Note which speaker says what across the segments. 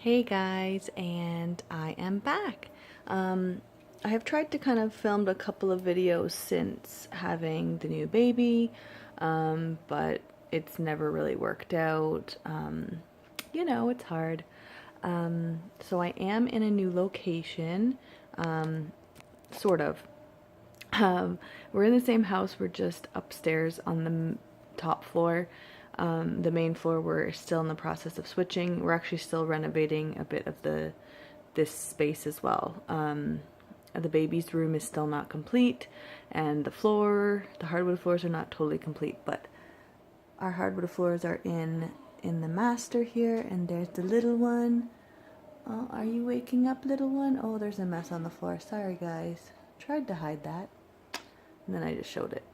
Speaker 1: Hey guys, and I am back. I have tried to kind of film a couple of videos since having the new baby, but it's never really worked out. It's hard. So I am in a new location, sort of. We're in the same house, we're just upstairs on the top floor. The main floor we're still in the process of switching. We're actually still renovating a bit of this space as well. The baby's room is still not complete, and the hardwood floors are not totally complete, but our hardwood floors are in the master here, and there's the little one. Oh, are you waking up, little one? Oh, there's a mess on the floor. Sorry, guys. Tried to hide that. And then I just showed it.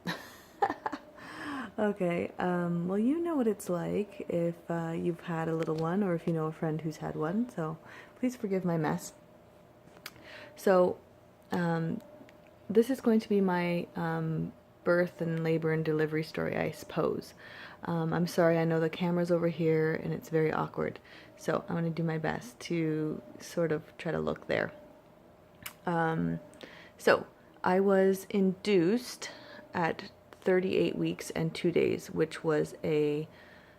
Speaker 1: Okay, well, you know what it's like if you've had a little one, or if you know a friend who's had one, so please forgive my mess. So, this is going to be my birth and labor and delivery story, I suppose. I'm sorry, I know the camera's over here and it's very awkward, so I'm going to do my best to sort of try to look there. So, I was induced at 38 weeks and 2 days, which was a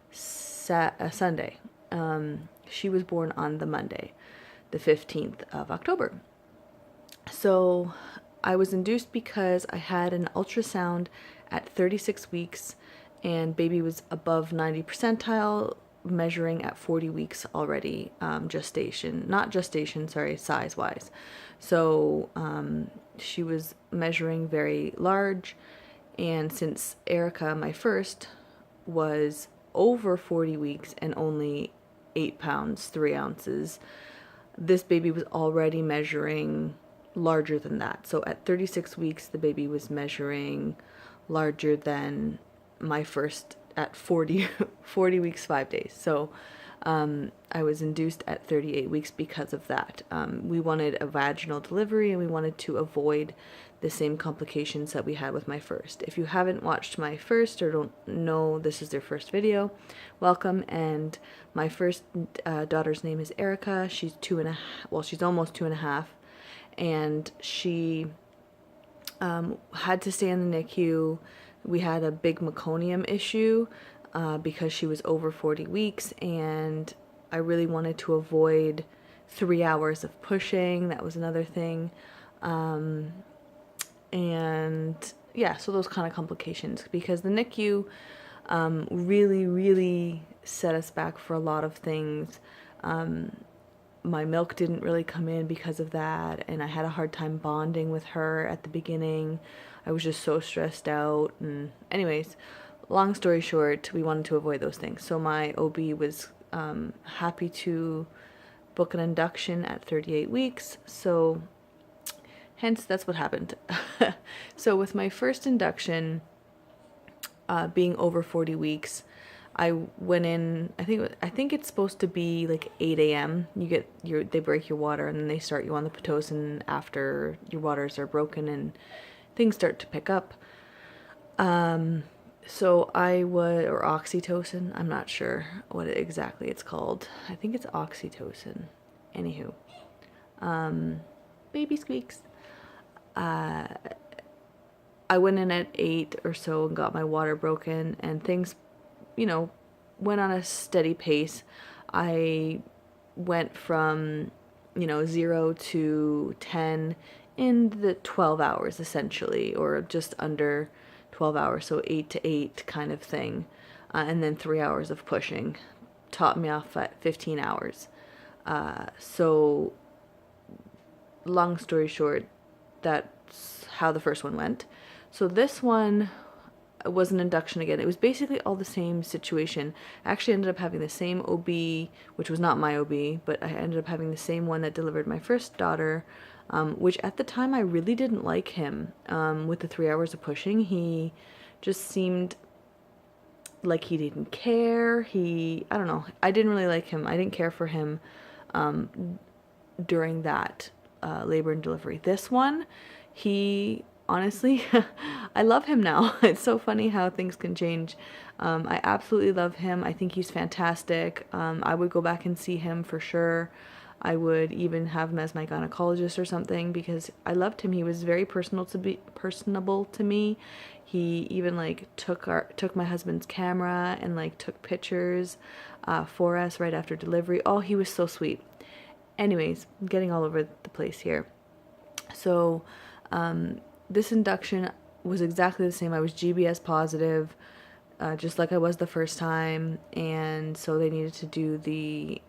Speaker 1: Sunday. She was born on the Monday, the 15th of October. So I was induced because I had an ultrasound at 36 weeks and baby was above 90 percentile, measuring at 40 weeks already, size-wise. So she was measuring very large, and since Erica, my first, was over 40 weeks and only 8 pounds, 3 ounces, this baby was already measuring larger than that. So at 36 weeks, the baby was measuring larger than my first at 40 weeks, 5 days. So I was induced at 38 weeks because of that. We wanted a vaginal delivery, and we wanted to avoid the same complications that we had with my first. If you haven't watched my first or don't know this is their first video, welcome. And my first daughter's name is Erica. She's 2.5, well, she's almost 2.5, and she had to stay in the NICU. We had a big meconium issue because she was over 40 weeks, and I really wanted to avoid 3 hours of pushing. That was another thing. And yeah, so those kind of complications, because the NICU really set us back for a lot of things. My milk didn't really come in because of that, and I had a hard time bonding with her at the beginning. I was just so stressed out, and anyways, long story short, we wanted to avoid those things. So my OB was happy to book an induction at 38 weeks, so hence that's what happened. So with my first induction, being over 40 weeks, I went in, I think it's supposed to be like 8 a.m. They break your water, and then they start you on the Pitocin after your waters are broken and things start to pick up. So or oxytocin, I'm not sure what exactly it's called. I think it's oxytocin. Anywho, baby squeaks. I went in at 8 or so and got my water broken, and things, went on a steady pace. I went from, 0 to 10 in the 12 hours essentially, or just under 12 hours, so 8 to 8 kind of thing. And then 3 hours of pushing topped me off at 15 hours. So long story short, that's how the first one went. So this one was an induction again. It was basically all the same situation. I actually ended up having the same OB, which was not my OB, but I ended up having the same one that delivered my first daughter, which at the time I really didn't like him. With the 3 hours of pushing, he just seemed like he didn't care. I don't know, I didn't really like him. I didn't care for him during that labor and delivery. This one, he honestly, I love him now. It's so funny how things can change. I absolutely love him. I think he's fantastic. I would go back and see him for sure. I would even have him as my gynecologist or something because I loved him. He was very personable to me. He even like took my husband's camera and like took pictures for us right after delivery. Oh, he was so sweet. Anyways, I'm getting all over the place here. So, this induction was exactly the same. I was GBS positive, just like I was the first time, and so they needed to do the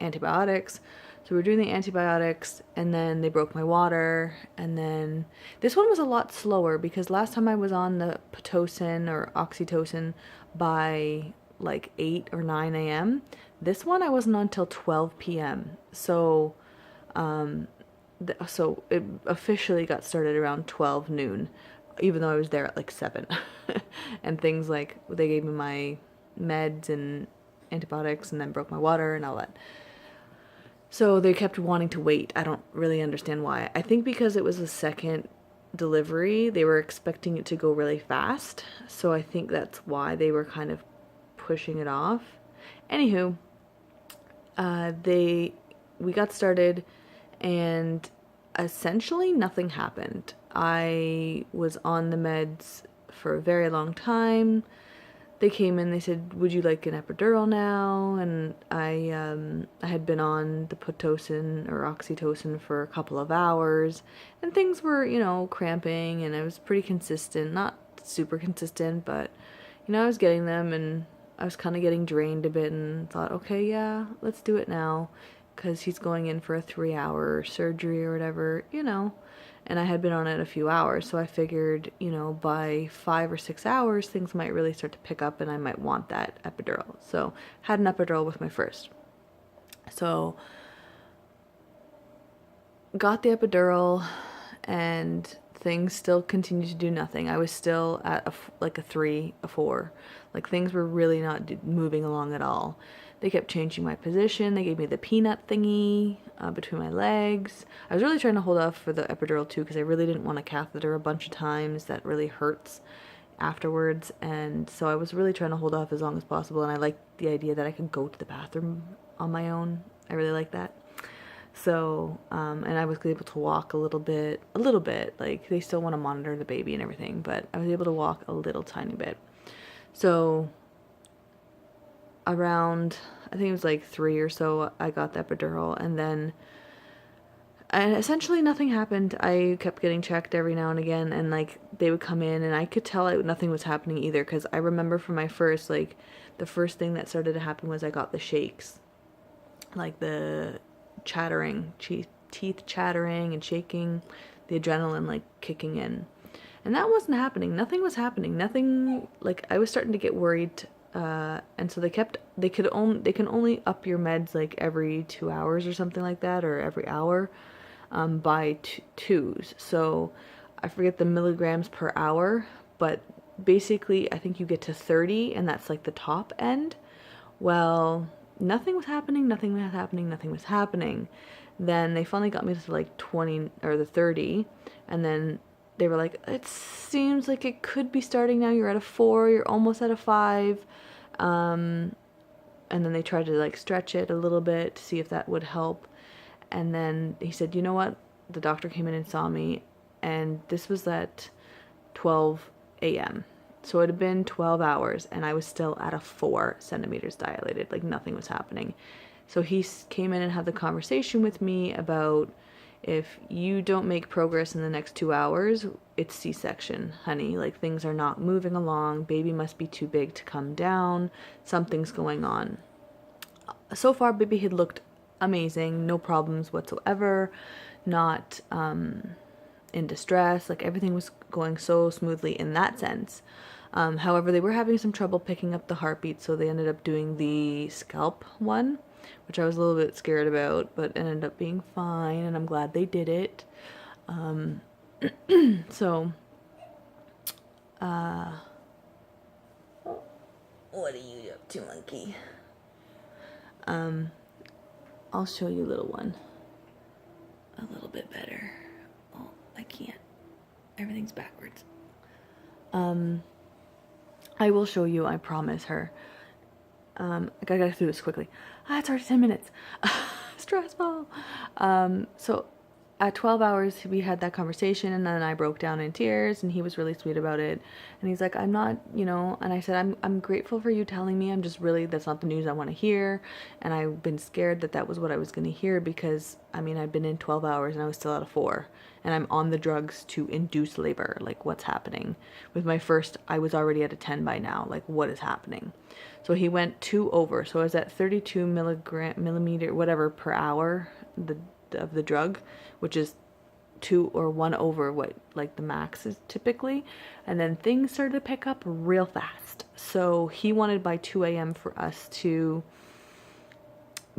Speaker 1: antibiotics. So we were doing the antibiotics, and then they broke my water, and then this one was a lot slower because last time I was on the Pitocin or Oxytocin by like 8 or 9 a.m. This one I wasn't on until 12 p.m. So so it officially got started around 12 noon, even though I was there at like 7. And things like they gave me my meds and antibiotics and then broke my water and all that. So they kept wanting to wait. I don't really understand why. I think because it was a second delivery, they were expecting it to go really fast. So I think that's why they were kind of pushing it off. Anywho, we got started and essentially nothing happened. I was on the meds for a very long time. They came in, they said, would you like an epidural now? And I had been on the Pitocin or Oxytocin for a couple of hours, and things were, cramping, and I was pretty consistent, not super consistent, but, I was getting them, and I was kind of getting drained a bit, and thought, okay, yeah, let's do it now, because he's going in for a 3-hour surgery or whatever, and I had been on it a few hours, so I figured, by 5 or 6 hours, things might really start to pick up and I might want that epidural. So, had an epidural with my first. So, got the epidural and things still continued to do nothing. I was still at a 3, a 4. Like things were really not moving along at all. They kept changing my position. They gave me the peanut thingy between my legs. I was really trying to hold off for the epidural too because I really didn't want a catheter a bunch of times. That really hurts afterwards. And so I was really trying to hold off as long as possible. And I liked the idea that I could go to the bathroom on my own. I really like that. So, and I was able to walk a little bit, like they still want to monitor the baby and everything, but I was able to walk a little tiny bit. So around, I think it was like 3 or so, I got the epidural, and essentially nothing happened. I kept getting checked every now and again, and like they would come in and I could tell nothing was happening either, because I remember from my first, like the first thing that started to happen was I got the shakes, like the chattering, teeth chattering and shaking, the adrenaline like kicking in, and that wasn't happening. Nothing was happening. Nothing, like I was starting to get worried, and so they can only up your meds like every 2 hours or something like that, or every hour, by twos. So I forget the milligrams per hour, but basically I think you get to 30, and that's like the top end. Well, nothing was happening. Then they finally got me to like 20 or the 30, and then they were like, it seems like it could be starting now. You're at a 4, you're almost at a 5. And then they tried to like stretch it a little bit to see if that would help. And then he said, you know what? The doctor came in and saw me, and this was at 12 a.m. So it had been 12 hours, and I was still at a 4 centimeters dilated, like nothing was happening. So he came in and had the conversation with me about, if you don't make progress in the next 2 hours, it's C-section, honey. Like things are not moving along. Baby must be too big to come down. Something's going on. So far, baby had looked amazing, no problems whatsoever, not in distress. Like everything was going so smoothly in that sense. However, they were having some trouble picking up the heartbeat, so they ended up doing the scalp one, which I was a little bit scared about, but ended up being fine, and I'm glad they did it. So, what are you up to, monkey? I'll show you little one a little bit better. Oh, I can't. Everything's backwards. I will show you, I promise her. I gotta get through this quickly. It's already 10 minutes. Stressful. So at 12 hours, we had that conversation, and then I broke down in tears, and he was really sweet about it. And he's like, I'm not, and I said, I'm grateful for you telling me. I'm just really, that's not the news I want to hear. And I've been scared that that was what I was going to hear because, I mean, I've been in 12 hours and I was still at a 4. And I'm on the drugs to induce labor. Like, what's happening? With my first, I was already at a 10 by now. Like, what is happening? So he went 2 over. So I was at 32 millimeter, whatever, per hour of the drug, which is 2 or 1 over what like the max is typically. And then things started to pick up real fast. So he wanted by 2 a.m. for us to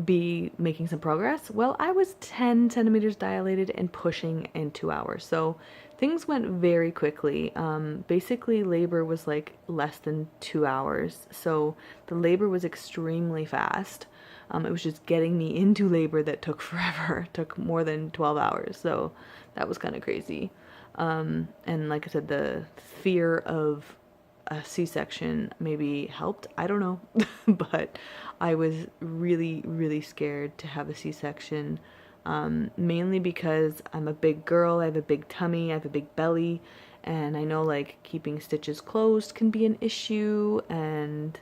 Speaker 1: be making some progress. Well, I was 10 centimeters dilated and pushing in 2 hours. So things went very quickly. Basically labor was like less than 2 hours. So the labor was extremely fast. It was just getting me into labor that took forever. It took more than 12 hours. So that was kind of crazy. And like I said, the fear of a C-section maybe helped. I don't know. But I was really, really scared to have a C-section. Mainly because I'm a big girl. I have a big tummy. I have a big belly. And I know like keeping stitches closed can be an issue. And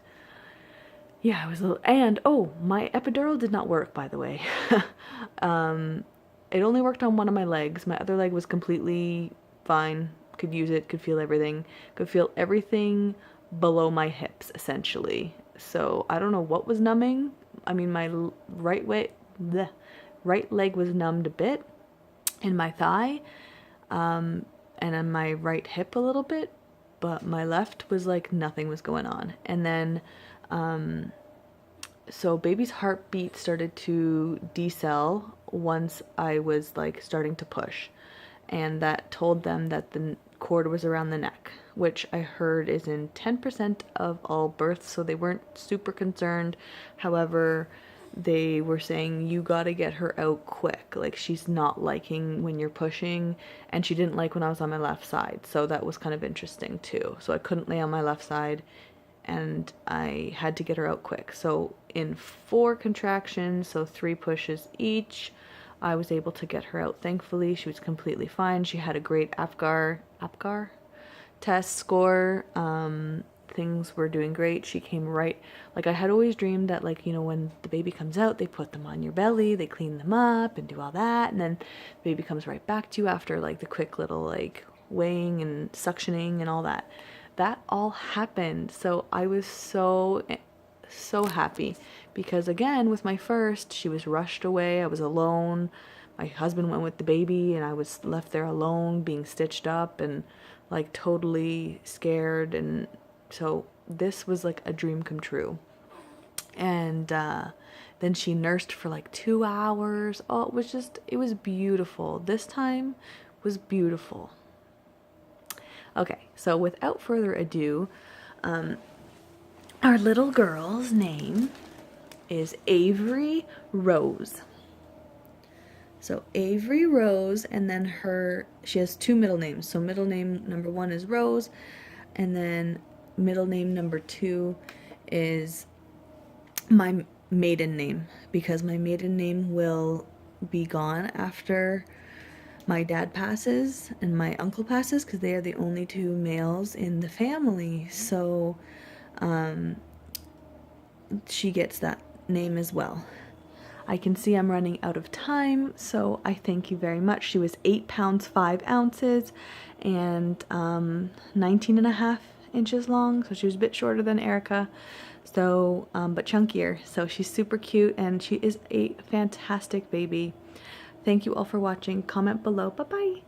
Speaker 1: yeah, I was a little, and oh, my epidural did not work, by the way. It only worked on one of my legs. My other leg was completely fine. Could use it, could feel everything. Could feel everything below my hips, essentially. So I don't know what was numbing. I mean, my right leg was numbed a bit in my thigh, and on my right hip a little bit, but my left was like nothing was going on. And then so baby's heartbeat started to decel once I was like starting to push, and that told them that the cord was around the neck, which I heard is in 10% of all births, so they weren't super concerned. However, they were saying you gotta get her out quick, like she's not liking when you're pushing, and she didn't like when I was on my left side, so that was kind of interesting too. So I couldn't lay on my left side, and I had to get her out quick. So in 4 contractions, so 3 pushes each, I was able to get her out. Thankfully, she was completely fine. She had a great APGAR test score. Things were doing great. She came right, like I had always dreamed that, like, when the baby comes out, they put them on your belly, they clean them up and do all that, and then the baby comes right back to you after like the quick little like weighing and suctioning and all that. That all happened. So I was so happy because, again, with my first, she was rushed away. I was alone. My husband went with the baby and I was left there alone being stitched up and like totally scared. And so this was like a dream come true. And then she nursed for like 2 hours. Oh, it was beautiful. This time was beautiful. Okay, so without further ado, our little girl's name is Avery Rose. So Avery Rose, and then she has 2 middle names. So middle name number 1 is Rose, and then middle name number 2 is my maiden name, because my maiden name will be gone after my dad passes and my uncle passes, because they are the only 2 males in the family. So she gets that name as well. I can see I'm running out of time, so I thank you very much. She was 8 pounds 5 ounces and 19.5 inches long, so she was a bit shorter than Erica, so but chunkier. So she's super cute and she is a fantastic baby. Thank you all for watching. Comment below. Bye bye.